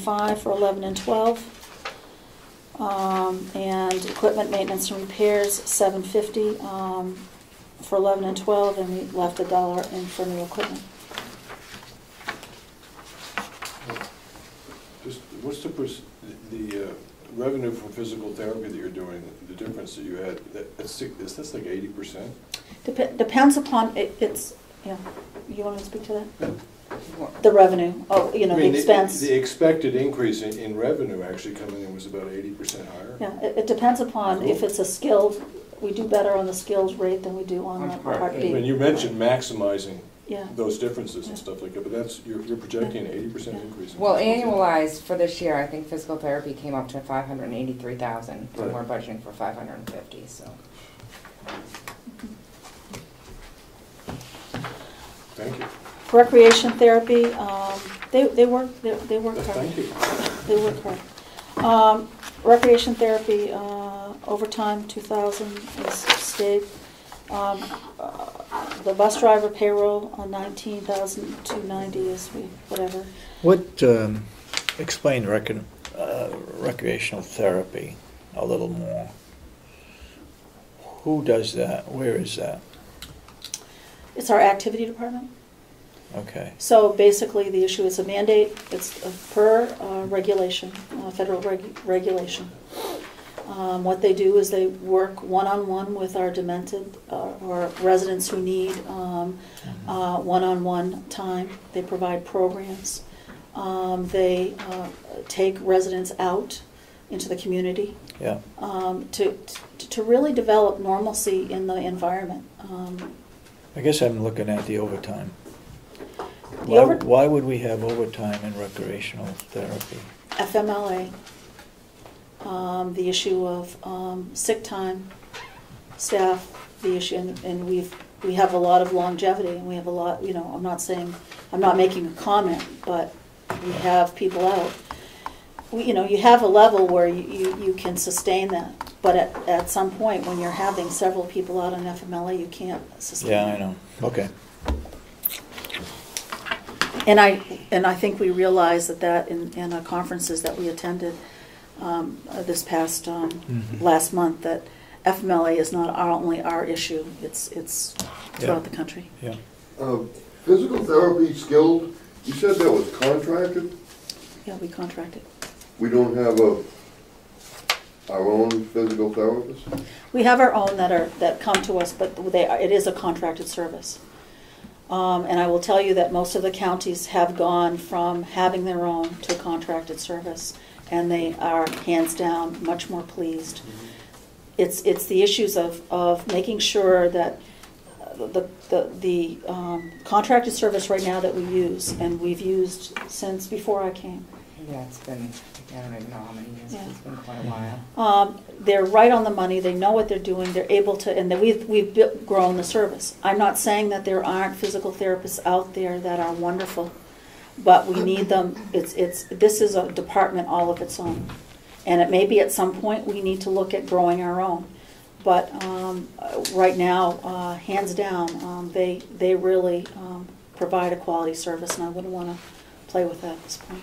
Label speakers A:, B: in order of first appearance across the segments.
A: $1,005 for 11 and 12. And equipment maintenance and repairs, $750 for 11 and 12, and we left $1 in for new equipment.
B: Just what's the revenue from physical therapy that you're doing? The difference that you had, is this like 80%?
A: Depends upon it's. Yeah, you want to speak to that? Yeah. The revenue, the expense.
B: The expected increase in revenue actually coming in was about 80% higher.
A: Yeah, it depends upon if it's a skilled. We do better on the skills rate than we do on the Part B.
B: And you mentioned maximizing
A: yeah.
B: those differences and stuff like that, but that's you're projecting an 80% increase.
C: Well, annualized for this year, I think physical therapy came up to 583,000, and we're budgeting for 550. So.
B: Thank you.
A: Recreation therapy, they work hard.
B: Thank you.
A: They work hard. Recreation therapy, overtime 2,000 is stayed. The bus driver payroll on 19,290 is whatever.
D: What explain recreational therapy a little more? Who does that? Where is that?
A: It's our activity department.
D: Okay.
A: So basically, the issue is a mandate. It's per regulation, federal regulation. What they do is they work one-on-one with our demented or residents who need one-on-one time. They provide programs. They take residents out into the community. Yeah. To really develop normalcy in the environment.
D: I guess I'm looking at the overtime. Why would we have overtime in recreational therapy?
A: FMLA, the issue of sick time, staff, the issue, and we have a lot of longevity, and we have a lot. I'm not making a comment, but we have people out. You have a level where you can sustain that, but at some point when you're having several people out on FMLA, you can't sustain.
D: Yeah, I know. Okay.
A: And I think we realized that in our conferences that we attended this past last month, that FMLA is not only our issue; it's throughout the country.
D: Yeah.
E: Physical therapy skilled. You said that was contracted.
A: Yeah, we contracted.
E: We don't have our own physical therapist.
A: We have our own that come to us, but it is a contracted service. And I will tell you that most of the counties have gone from having their own to a contracted service, and they are hands down much more pleased. It's the issues of making sure that the contracted service right now that we use, and we've used since before I came.
C: Yeah, it's been, I don't even know how many years, it's been quite a while.
A: They're right on the money, they know what they're doing, they're able to, and we've grown the service. I'm not saying that there aren't physical therapists out there that are wonderful, but we need them. This is a department all of its own. And it may be at some point we need to look at growing our own. But right now, hands down, they really provide a quality service, and I wouldn't want to play with that at this point.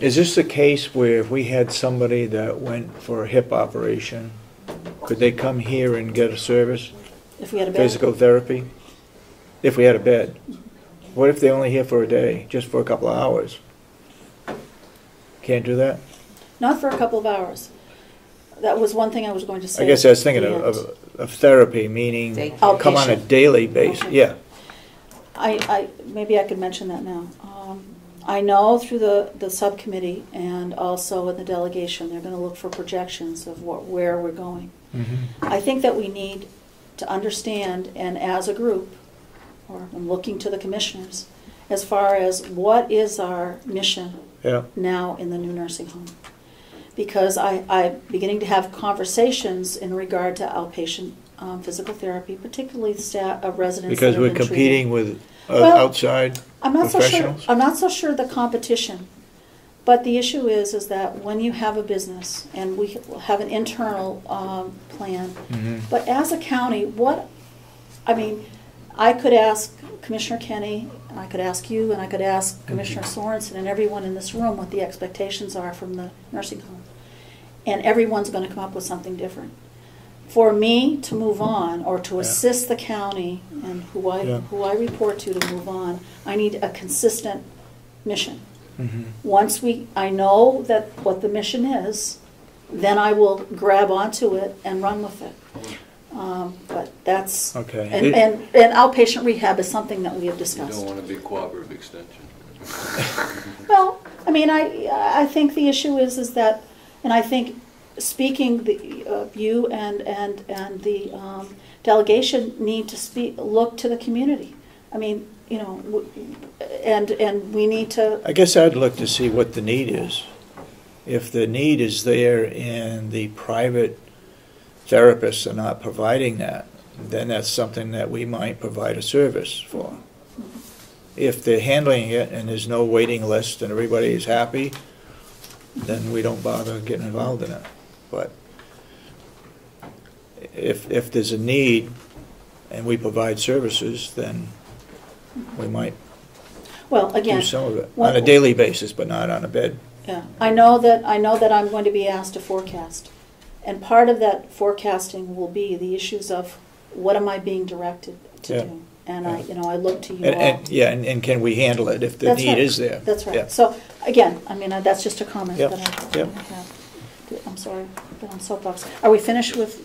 D: Is this the case where if we had somebody that went for a hip operation, could they come here and get a service?
A: If we had a bed?
D: Physical therapy? If we had a bed. What if they're only here for a day, just for a couple of hours? Can't do that?
A: Not for a couple of hours. That was one thing I was going to say.
D: I guess I was thinking of therapy, meaning come on a daily basis. Okay. Yeah.
A: Maybe I could mention that now. I know through the subcommittee and also in the delegation, they're going to look for projections of where we're going. Mm-hmm. I think that we need to understand, and as a group, or I'm looking to the commissioners, as far as what is our mission now in the new nursing home. Because I'm beginning to have conversations in regard to outpatient physical therapy, particularly staff residents.
D: Because we're competing with outside professionals?
A: I'm not so sure the competition. But the issue is that when you have a business, and we have an internal plan, mm-hmm. but as a county, I could ask Commissioner Kenny And I could ask you, and I could ask Commissioner Sorensen and everyone in this room what the expectations are from the nursing home. And everyone's going to come up with something different. For me to move on, or to assist the county and who I report to move on, I need a consistent mission. Once I know that what the mission is, then I will grab onto it and run with it. But that's
D: Okay.
A: And outpatient rehab is something that we have
B: You
A: discussed.
B: don't want to be cooperative extension.
A: Well, I mean, I think the issue is that, and I think speaking you and the delegation need to look to the community. I mean, you know, and we need to.
D: I guess I'd look to see what the need is. If the need is there and the private therapists are not providing that, then that's something that we might provide a service for. If they're handling it and there's no waiting list and everybody is happy, then we don't bother getting involved in it. But if there's a need and we provide services, then we might
A: Again,
D: do some of it on a daily basis, but not on a bed.
A: Yeah, I know that I'm going to be asked to forecast, and part of that forecasting will be the issues of what am I being directed to do, and I look to you all.
D: And can we handle it if the need is there?
A: That's right.
D: Yeah.
A: So again, I mean that's just a comment
D: Yep.
A: that I
D: Yep.
A: have. I'm sorry, but I'm soapbox. Are we finished with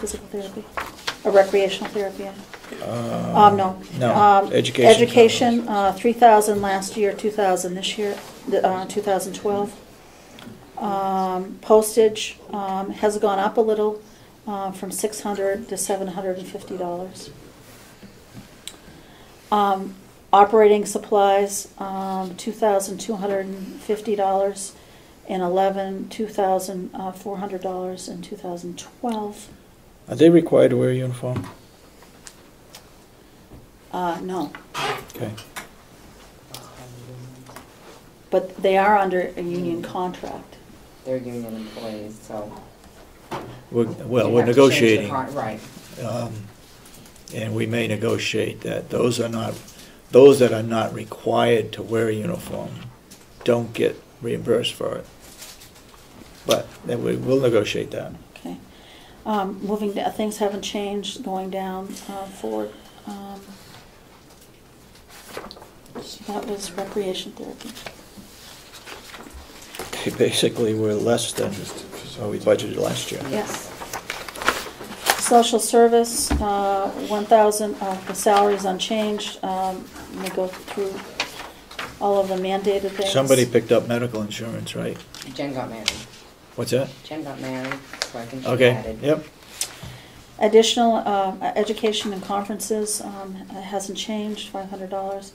A: physical therapy, or recreational therapy? No.
D: No. Education.
A: Education, 3,000 last year, 2,000 this year, 2012. Postage has gone up a little, from $600 to $750. Operating supplies, $2,250 in 11, $2,400 in 2012.
D: Are they required to wear a uniform?
A: No,
D: Okay.
A: but they are under a union contract.
C: They're union employees, so.
D: We're
C: you have to change the
D: negotiating.
C: Right.
D: And we may negotiate that those that are not required to wear a uniform don't get reimbursed for it. But then we'll negotiate that.
A: Okay. Moving down, things haven't changed, going down forward. That was recreation therapy.
D: Okay, basically, we're less than what we budgeted last year.
A: Yes. Social service, 1,000, the salary's unchanged. Let me go through all of the mandated things.
D: Somebody picked up medical insurance, right?
C: Jen got married.
D: What's that?
C: Jen got married, so I think she
D: Okay,
C: added.
D: yep.
A: Additional education and conferences hasn't changed, $500.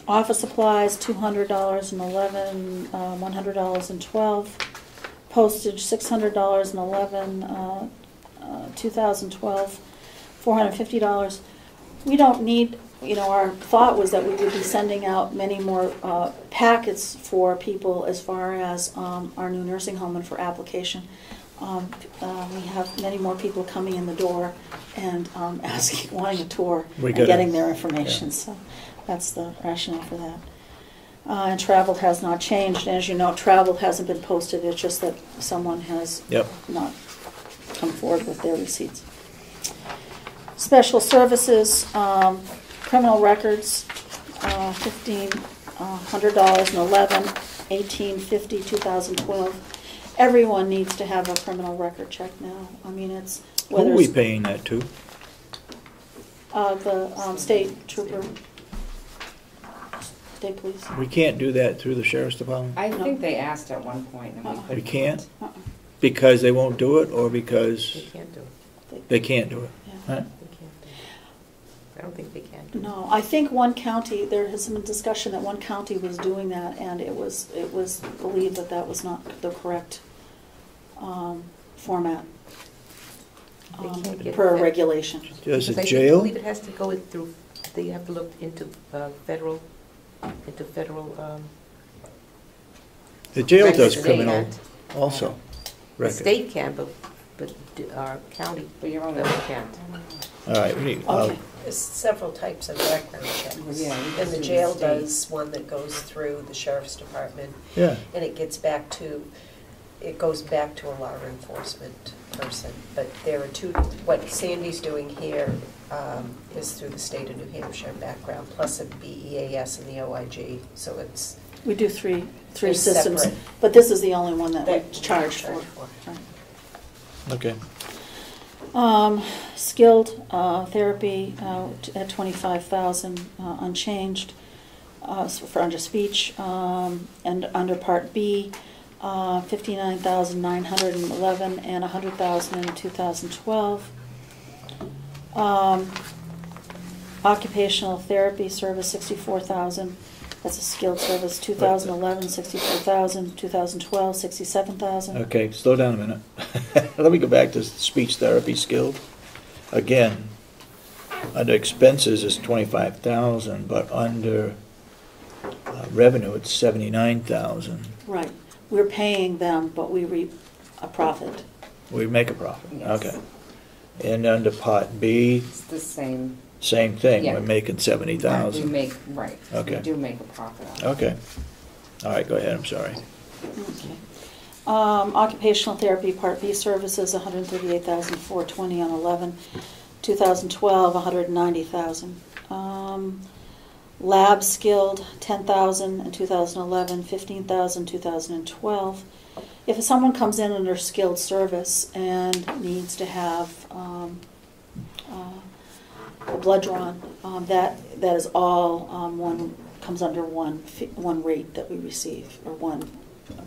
A: Office supplies, $200 in 11, $100 in 12. Postage, $600 in 11, 2012, $450. We don't need, our thought was that we would be sending out many more packets for people as far as our new nursing home and for application. We have many more people coming in the door and wanting a tour and getting their information. Yeah. So that's the rationale for that. And travel has not changed. And as you know, travel hasn't been posted. It's just that someone has not come forward with their receipts. Special services, criminal records, $1,500 in 11, $1,850, 2012. Everyone needs to have a criminal record check now. I mean, it's whether
D: Who are we paying that to?
A: The state trooper, state police.
D: We can't do that through the sheriff's department?
C: I think they asked at one point, and we couldn't.
D: We can't?
A: Uh-uh.
D: Because they won't do it, or because
F: They can't do it.
D: they can't do it?
A: Yeah.
D: Huh?
F: They can't do it. I don't think they can do it.
A: No, I think one county, there has been discussion that one county was doing that, and it was believed that that was not the correct format
F: They can't get
A: per
F: that.
A: regulation.
D: Does
F: Because
D: it
F: I
D: jail?
F: believe it has to go through, they have to look into federal.
D: The jail
F: records,
D: does
F: and they
D: criminal
F: can't.
D: also.
F: The
D: Record.
F: state can, but our county
C: But you're on
F: level can't.
D: All right, we need,
A: Okay.
G: There's several types of background checks.
C: Yeah, you
G: And
C: just
G: the
C: do
G: jail
C: state.
G: does one that goes through the sheriff's department,
D: yeah,
G: and it goes back to a law enforcement person. But there are two, what Sandy's doing here is through the state of New Hampshire background, plus a BEAS and the OIG, so it's
A: We do three
G: They're
A: systems,
G: separate.
A: but this is the only one that we
G: that
A: charge for. Right.
D: okay.
A: Skilled therapy at 25,000 unchanged for under speech, and under Part B, 59,911 and 100,000 in 2012. Occupational therapy service 64,000. That's a skilled service. 2011 64,000. 2012 67,000.
D: Okay, slow down a minute. Let me go back to speech therapy skilled. Again, under expenses is 25,000, but under revenue it's 79,000.
A: Right. We're paying them, but we reap a profit.
D: We make a profit.
C: Yes.
D: Okay. And under Part B,
C: It's the same.
D: same thing.
C: Yeah.
D: We're making
C: We
D: 70,000.
C: make, right.
D: Okay.
C: We do make a profit on it.
D: Okay. All right, go ahead. I'm sorry.
A: Okay. Occupational therapy Part B services 138,420 on 11. 2012 190,000. Lab skilled 10,000 in 2011, 15,000 2012. If someone comes in under skilled service and needs to have blood drawn, that is all comes under one rate that we receive, or one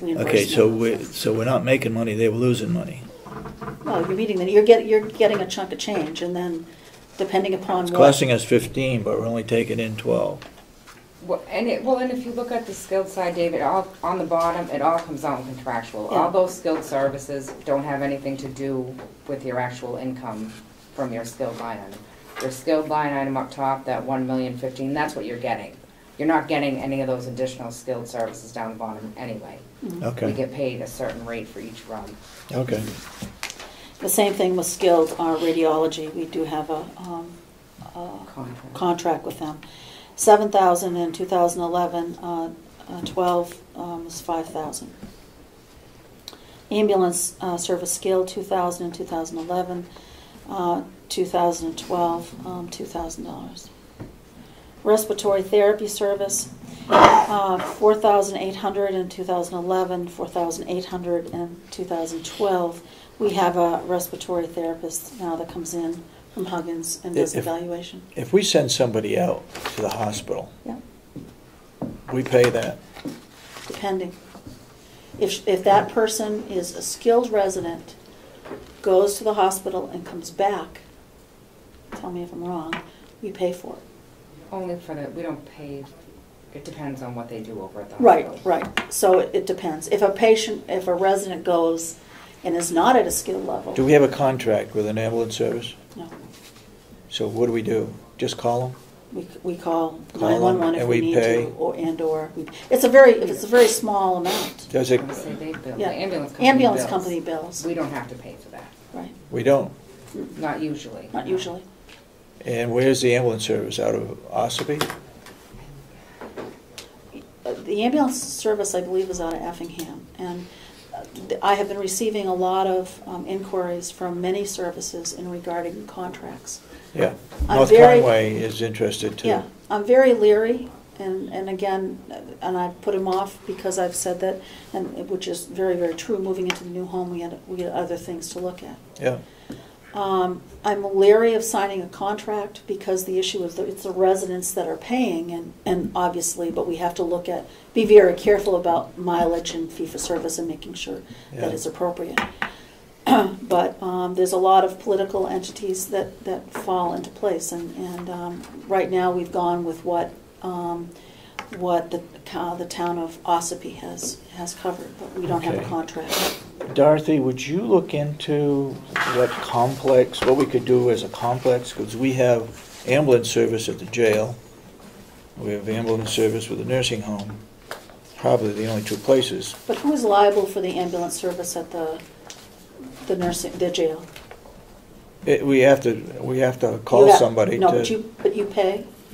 A: reimbursement.
D: Okay, so we're not making money, they were losing money.
A: Well, you're meeting you're getting a chunk of change, and then depending upon
D: It's
A: what.
D: costing us 15, but we're only taking in 12.
C: Well, and if you look at the skilled side, David, all on the bottom, it all comes out contractual.
A: Yeah.
C: All those skilled services don't have anything to do with your actual income from your skilled line item. Your skilled line item up top, that 1,015,000, that's what you're getting. You're not getting any of those additional skilled services down the bottom anyway.
A: Mhm.
C: We
D: Okay,
C: get paid a certain rate for each run.
D: okay.
A: The same thing with skilled radiology. We do have a contract with them. 7,000 in 2011, 12 was 5,000. Ambulance service skilled 2,000 in 2011, 2012 $2,000. Respiratory therapy service 4,800 in 2011, 4,800 in 2012. We have a respiratory therapist now that comes in from Huggins and does evaluation.
D: If we send somebody out to the hospital,
A: Yeah,
D: we pay that.
A: depending. If that person is a skilled resident, goes to the hospital and comes back, tell me if I'm wrong, we pay for it.
C: Only for the, we don't pay, it depends on what they do over at the
A: Right,
C: hospital.
A: right. So it depends. If a resident goes and is not at a skill level.
D: Do we have a contract with an ambulance service?
A: No.
D: So what do? Just call them?
A: We call
D: Call them
A: 911 if
D: and
A: we
D: we
A: need
D: pay?
A: to, or if it's a very small amount.
D: Does
C: I
D: it?
C: would say they bill,
A: Yeah.
C: the ambulance company
A: Ambulance
C: bills.
A: company bills,
C: We don't have to pay for that,
A: right?
D: We don't.
C: not usually.
A: Not usually.
D: And where's the ambulance service? Out of Ossipee?
A: The ambulance service, I believe, is out of Effingham, and I have been receiving a lot of inquiries from many services in regarding contracts.
D: Yeah.
A: I'm
D: North
A: very-
D: Conway is interested too.
A: Yeah, I'm very leery, and again, and I put him off because I've said that, and which is very, very true. Moving into the new home, we had other things to look at.
D: Yeah.
A: I'm leery of signing a contract because the issue is that it's the residents that are paying, and obviously, but we have to be very careful about mileage and fee-for-service and making sure
D: Yeah.
A: that it's appropriate. But there's a lot of political entities that fall into place, and right now we've gone with what the town of Ossipee has covered, but we don't have a
D: Okay.
A: contract.
D: Dorothy, would you look into what we could do as a complex? Because we have ambulance service at the jail. We have ambulance service with the nursing home. Probably the only two places.
A: But who is liable for the ambulance service at the jail?
D: We have to
A: You
D: call
A: have-
D: somebody
A: No,
D: to.
A: but you pay?